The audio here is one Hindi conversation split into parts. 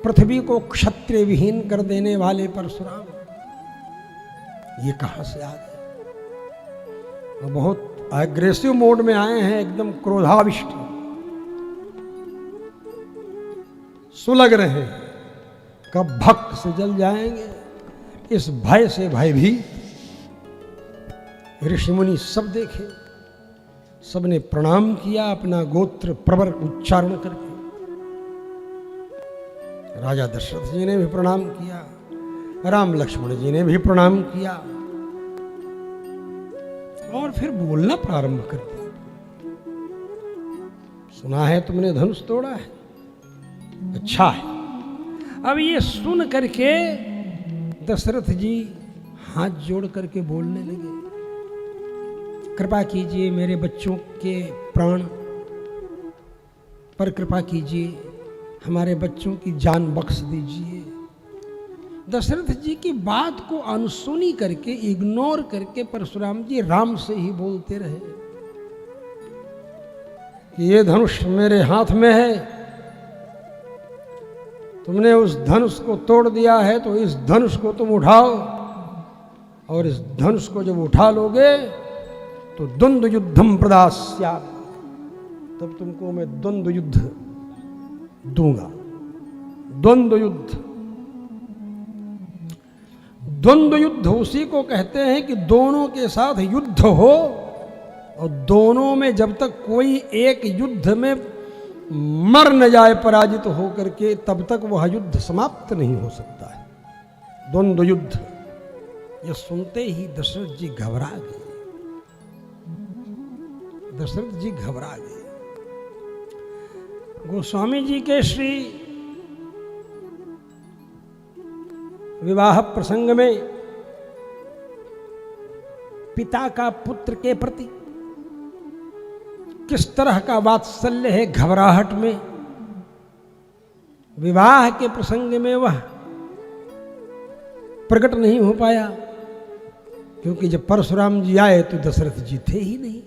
पृथ्वी को क्षत्रिय विहीन कर देने वाले परशुराम ये कहां से आ गए? वो बहुत एग्रेसिव मोड में आए हैं, एकदम क्रोधाविष्ट सुलग रहे हैं, कब भक्त से जल जाएंगे। इस भय से भयभीत ऋषि मुनि सब देखे, सबने प्रणाम किया अपना गोत्र प्रवर उच्चारण करके। राजा दशरथ जी ने भी प्रणाम किया, राम लक्ष्मण जी ने भी प्रणाम किया और फिर बोलना प्रारंभ कर दिया। सुना है तुमने धनुष तोड़ा है, अच्छा है। अब ये सुन करके दशरथ जी हाथ जोड़ करके बोलने लगे, कृपा कीजिए मेरे बच्चों के प्राण पर कृपा कीजिए, हमारे बच्चों की जान बख्श दीजिए। दशरथ जी की बात को अनसुनी करके, इग्नोर करके परशुराम जी राम से ही बोलते रहे कि ये धनुष मेरे हाथ में है, तुमने उस धनुष को तोड़ दिया है तो इस धनुष को तुम उठाओ, और इस धनुष को जब उठा लोगे तो द्वंद्व युद्धम प्रदास्यामि, तब तुमको मैं द्वंद्व युद्ध दूंगा। द्वंद्व युद्ध, द्वंद्व युद्ध उसी को कहते हैं कि दोनों के साथ युद्ध हो, और दोनों में जब तक कोई एक युद्ध में मर न जाए पराजित हो करके, तब तक वह युद्ध समाप्त नहीं हो सकता है। द्वंद्व युद्ध, यह सुनते ही दशरथ जी घबरा गए। दशरथ जी घबरा गए। गोस्वामी जी के श्री विवाह प्रसंग में पिता का पुत्र के प्रति किस तरह का वात्सल्य है, घबराहट में, विवाह के प्रसंग में वह प्रकट नहीं हो पाया, क्योंकि जब परशुराम जी आए तो दशरथ जी थे ही नहीं।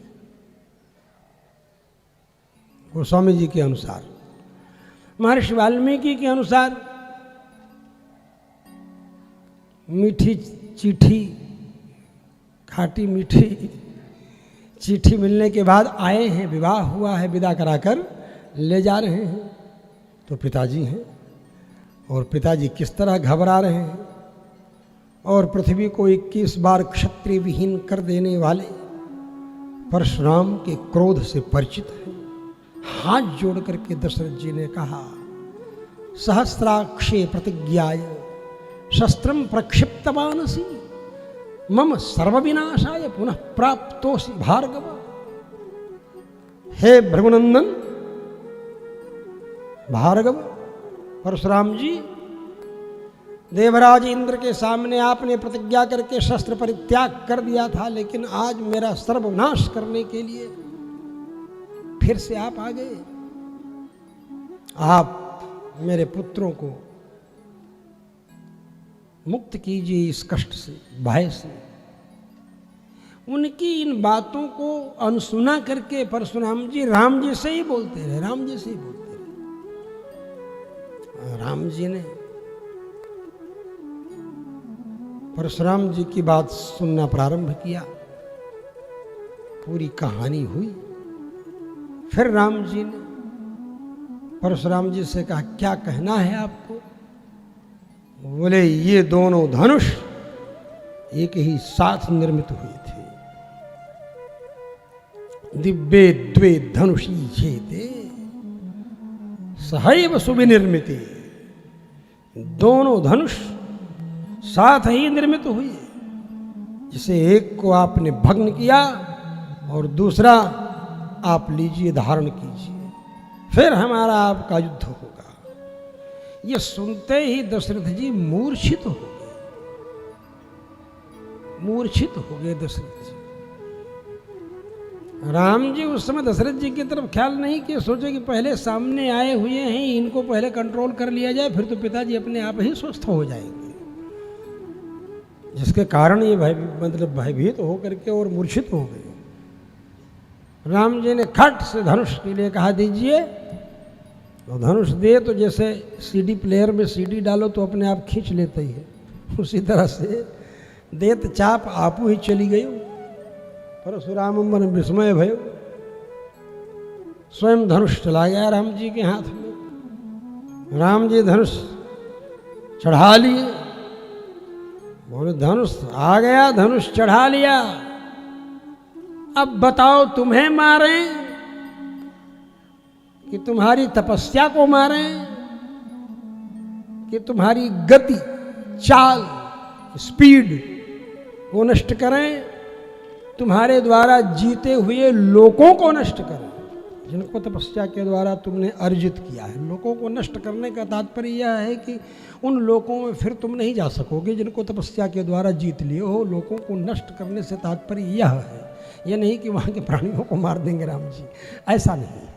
गोस्वामी जी के अनुसार, महर्षि वाल्मीकि के अनुसार, मीठी चिट्ठी, खाटी मीठी चिट्ठी मिलने के बाद आए हैं, विवाह हुआ है, विदा कराकर ले जा रहे हैं, तो पिताजी हैं, और पिताजी किस तरह घबरा रहे हैं, और पृथ्वी को 21 बार क्षत्रिय विहीन कर देने वाले परशुराम के क्रोध से परिचित हैं। हाथ जोड़ करके दशरथ जी ने कहा, सहस्राक्षे प्रतिज्ञाय शस्त्रम प्रक्षिप्तवानसी मम सर्वविनाशाय पुनः प्राप्तोसि भार्गव। हे भृगुनंदन भार्गव, परशुराम जी, देवराज इंद्र के सामने आपने प्रतिज्ञा करके शस्त्र परित्याग कर दिया था, लेकिन आज मेरा सर्वनाश करने के लिए फिर से आप आ गए। आप मेरे पुत्रों को मुक्त कीजिए इस कष्ट से, भय से। उनकी इन बातों को अनसुना करके परशुराम जी राम जी से ही बोलते रहे, राम जी से ही बोलते रहे। राम जी ने परशुराम जी की बात सुनना प्रारंभ किया, पूरी कहानी हुई। फिर राम जी ने परशुराम जी से कहा, क्या कहना है आपको? बोले, ये दोनों धनुष एक ही साथ निर्मित हुए थे। दिव्ये द्वे धनुषी छेदे सहैव सुविनिर्मिते। दोनों धनुष साथ ही निर्मित हुए, जिसे एक को आपने भग्न किया और दूसरा आप लीजिए, धारण कीजिए, फिर हमारा आपका युद्ध होगा। यह सुनते ही दशरथ जी मूर्छित हो गए, मूर्छित हो गए दशरथ जी। राम जी उस समय दशरथ जी की तरफ ख्याल नहीं किए, सोचे कि पहले सामने आए हुए हैं, इनको पहले कंट्रोल कर लिया जाए, फिर तो पिताजी अपने आप ही स्वस्थ हो जाएंगे, जिसके कारण ये भयभीत होकर के और मूर्छित हो गए। राम जी ने खट से धनुष के लिए कहा, दीजिए, और धनुष दे तो जैसे सीडी प्लेयर में सीडी डालो तो अपने आप खींच लेता ही है, उसी तरह से देत चाप आपू ही चली गई। परशुराम मन विस्मय भयो, स्वयं धनुष चला गया राम जी के हाथ में। राम जी धनुष चढ़ा लिए, बोले धनुष आ गया, धनुष चढ़ा लिया, अब बताओ तुम्हें मारें कि तुम्हारी तपस्या को मारें कि तुम्हारी गति, चाल, स्पीड को नष्ट करें, तुम्हारे द्वारा जीते हुए लोगों को नष्ट करें, जिनको तपस्या के द्वारा तुमने अर्जित किया है। लोगों को नष्ट करने का तात्पर्य यह है कि उन लोगों में फिर तुम नहीं जा सकोगे जिनको तपस्या के द्वारा जीत लिए हो। लोगों को नष्ट करने से तात्पर्य यह है, यह नहीं कि वहाँ के प्राणियों को मार देंगे राम जी, ऐसा नहीं।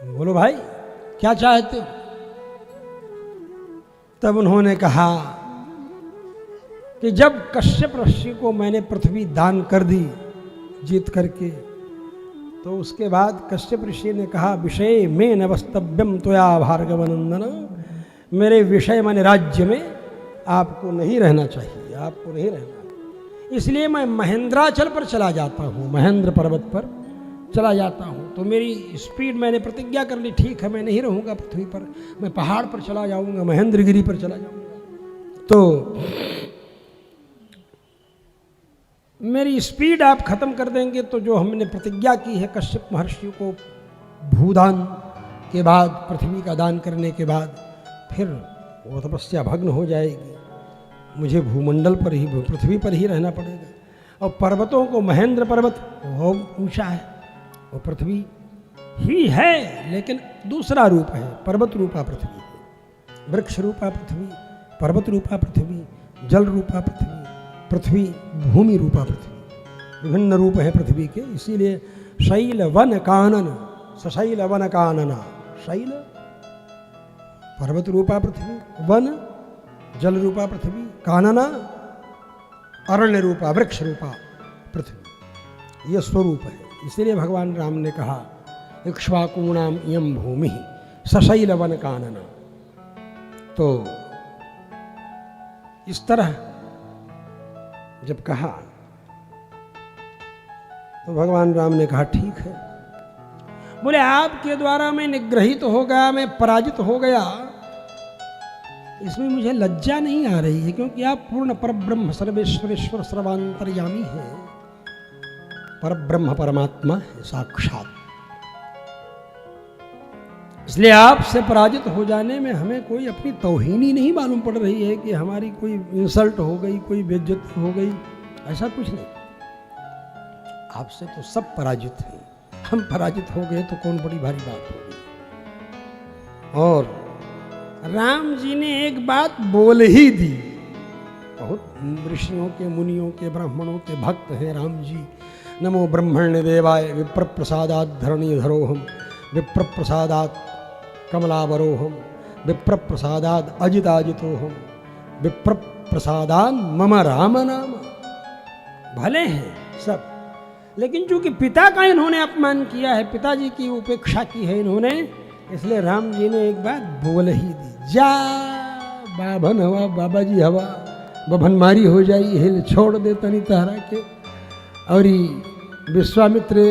बोलो भाई क्या चाहते हो? तब उन्होंने कहा कि जब कश्यप ऋषि को मैंने पृथ्वी दान कर दी जीत करके, तो उसके बाद कश्यप ऋषि ने कहा विषय में न वस्तव्यम त्वया भार्गवनंदन, मेरे विषय माने राज्य में आपको नहीं रहना चाहिए, आपको नहीं रहना, इसलिए मैं महेंद्राचल पर चला जाता हूँ, महेंद्र पर्वत पर चला जाता हूँ। तो मेरी स्पीड, मैंने प्रतिज्ञा कर ली, ठीक है मैं नहीं रहूँगा पृथ्वी पर, मैं पहाड़ पर चला जाऊँगा, महेंद्रगिरी पर चला जाऊँगा। तो मेरी स्पीड आप खत्म कर देंगे तो जो हमने प्रतिज्ञा की है कश्यप महर्षि को भूदान के बाद, पृथ्वी का दान करने के बाद, फिर वो तपस्या भग्न हो जाएगी, मुझे भूमंडल पर ही, पृथ्वी पर ही रहना पड़ेगा। और पर्वतों को, महेंद्र पर्वत वो ऊंचा है, वो पृथ्वी ही है लेकिन दूसरा रूप है, पर्वत रूपा पृथ्वी है, वृक्ष रूपा पृथ्वी, पर्वत रूपा पृथ्वी, जल रूपा पृथ्वी, पृथ्वी भूमि रूपा पृथ्वी, विभिन्न रूप है पृथ्वी के। इसीलिए शैल वन कानन, सशैल वन कानना, शैल पर्वत रूपा पृथ्वी, वन जल रूपा पृथ्वी, कानना अरण्य रूपा, वृक्ष रूपा पृथ्वी, यह स्वरूप है। इसलिए भगवान राम ने कहा इक्ष्वाकूणाम इयं भूमि सशैल वन कानना। तो इस तरह जब कहा तो भगवान राम ने कहा ठीक है। बोले आपके द्वारा मैं निग्रहित हो गया, मैं पराजित हो गया, इसमें मुझे लज्जा नहीं आ रही है, क्योंकि आप पूर्ण परब्रह्म सर्वेश्वरेश्वर सर्वांतर्यामी है, परब्रह्म परमात्मा है साक्षात। इसलिए आपसे पराजित हो जाने में हमें कोई अपनी तौहीनी नहीं मालूम पड़ रही है कि हमारी कोई इंसल्ट हो गई, कोई बेइज्जती हो गई, ऐसा कुछ नहीं। आपसे तो सब पराजित हैं, हम पराजित हो गए तो कौन बड़ी भारी बात होगी। और राम जी ने एक बात बोल ही दी, बहुत ऋषियों के, मुनियों के, ब्राह्मणों के भक्त हैं राम जी। नमो ब्रह्मण्य देवाय विप्र प्रसादात् धरणीधरोहम, विप्र प्रसादात् कमलावरोहम, विप्र प्रसादात् अजिताजितोहम, विप्र प्रसादात् मम राम नाम। भले हैं सब, लेकिन चूंकि पिता का इन्होंने अपमान किया है, पिताजी की उपेक्षा की है इन्होंने, इसलिए राम जी ने एक बात बोल ही दी, जा बाभन हवा, बाबा जी हवा बभन मारी हो जाई, हिल छोड़ दे तनी तहरा के। और विश्वामित्र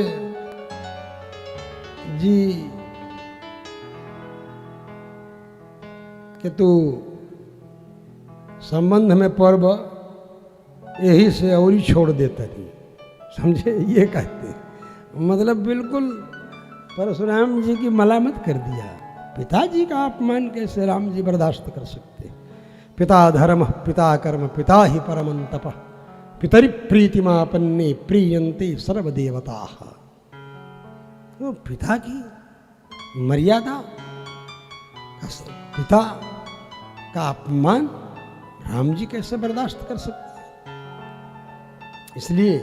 जी कि तू संबंध में पर्व यही से और ही छोड़ देता नहीं, समझे, ये कहते मतलब बिल्कुल परशुराम जी की मलामत कर दिया। पिताजी का अपमान कैसे राम जी बर्दाश्त कर सकते? पिता धर्म पिता कर्म पिता ही परमं तपः, पितरि प्रीतिमापन्ने प्रीयन्ते सर्वदेवता। तो पिता की मर्यादा, पिता का अपमान राम जी कैसे बर्दाश्त कर सकते? इसलिए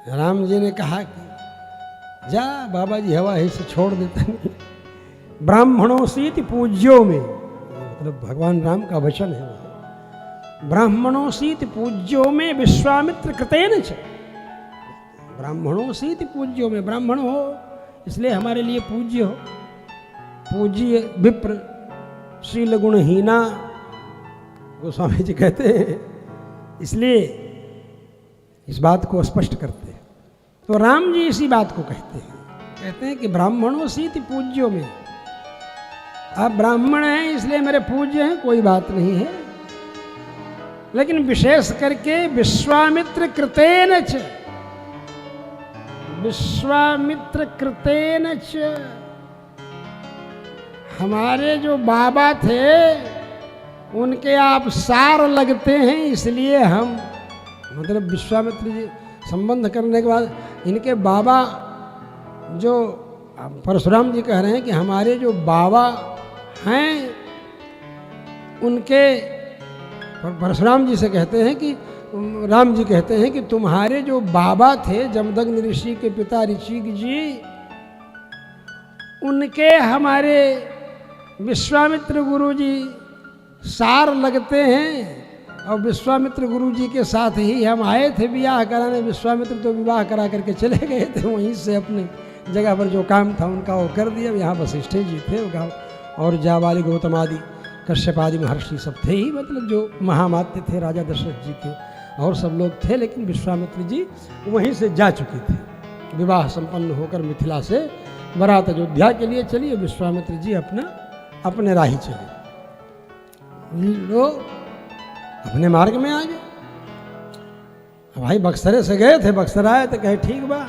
राम जी ने कहा कि जा बाबा जी हवा ही से छोड़ देता नहीं। ब्राह्मणों से पूज्यों में, मतलब भगवान राम का वचन है, ब्राह्मणों से पूज्यों में विश्वामित्र कृतेन च, ब्राह्मणों से पूज्यों में, ब्राह्मण हो इसलिए हमारे लिए पूज्य हो, पूज्य विप्र शील गुणहीना, गोस्वामी जी कहते हैं। इसलिए इस बात को स्पष्ट करते हैं। तो राम जी इसी बात को कहते हैं कि ब्राह्मणों सीति पूज्यों में, आप ब्राह्मण हैं इसलिए मेरे पूज्य हैं, कोई बात नहीं है। लेकिन विशेष करके विश्वामित्र कृतेन च, विश्वामित्र कृतेन च, हमारे जो बाबा थे उनके आप सार लगते हैं, इसलिए हम, मतलब विश्वामित्र जी संबंध करने के बाद इनके बाबा, जो परशुराम जी कह रहे हैं कि हमारे जो बाबा हैं उनके, परशुराम जी से कहते हैं कि, राम जी कहते हैं कि तुम्हारे जो बाबा थे जमदग्नि ऋषि के पिता ऋषिक जी, उनके हमारे विश्वामित्र गुरु जी सार लगते हैं। और विश्वामित्र गुरु जी के साथ ही हम आए थे विवाह कराने। विश्वामित्र तो विवाह करा करके चले गए थे, वहीं से अपनी जगह पर जो काम था उनका वो कर दिया। यहाँ वशिष्ठ जी थे और जाबाली गौतम आदि कश्यप आदि महर्षि सब थे ही, मतलब जो महामात्य थे राजा दशरथ जी के, और सब लोग थे। लेकिन विश्वामित्र जी वहीं से जा चुके थे। विवाह संपन्न होकर मिथिला से बारात अयोध्या के लिए चली, विश्वामित्र जी अपने राही चले, लोग अपने मार्ग में आ गए। अब भाई बक्सरे से गए थे, बक्सर आए तो कहे ठीक बा,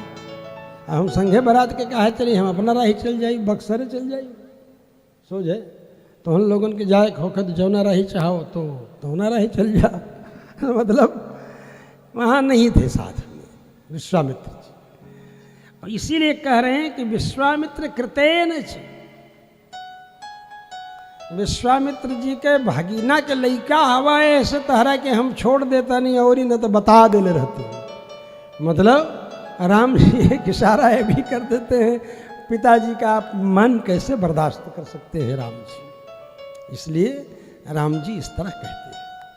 हम संघे बारात के कहा चली, हम अपना राही चल जाई, बक्सरे चल जाई सो जाए। तो हम लोगन के जाए होकर जौना राही चाहो तो तौना राही चल जा। मतलब वहाँ नहीं थे साथ में विश्वामित्र जी, और इसीलिए कह रहे हैं कि विश्वामित्र कृतेन च, विश्वामित्र जी के भगीना के लइका हवा ऐसे तहरा के हम छोड़ देता नहीं, और ही न तो बता देले रहते। मतलब राम जी एक इशारा है भी कर देते हैं, पिताजी का आप मन कैसे बर्दाश्त कर सकते हैं राम जी। इसलिए राम जी इस तरह कहते हैं।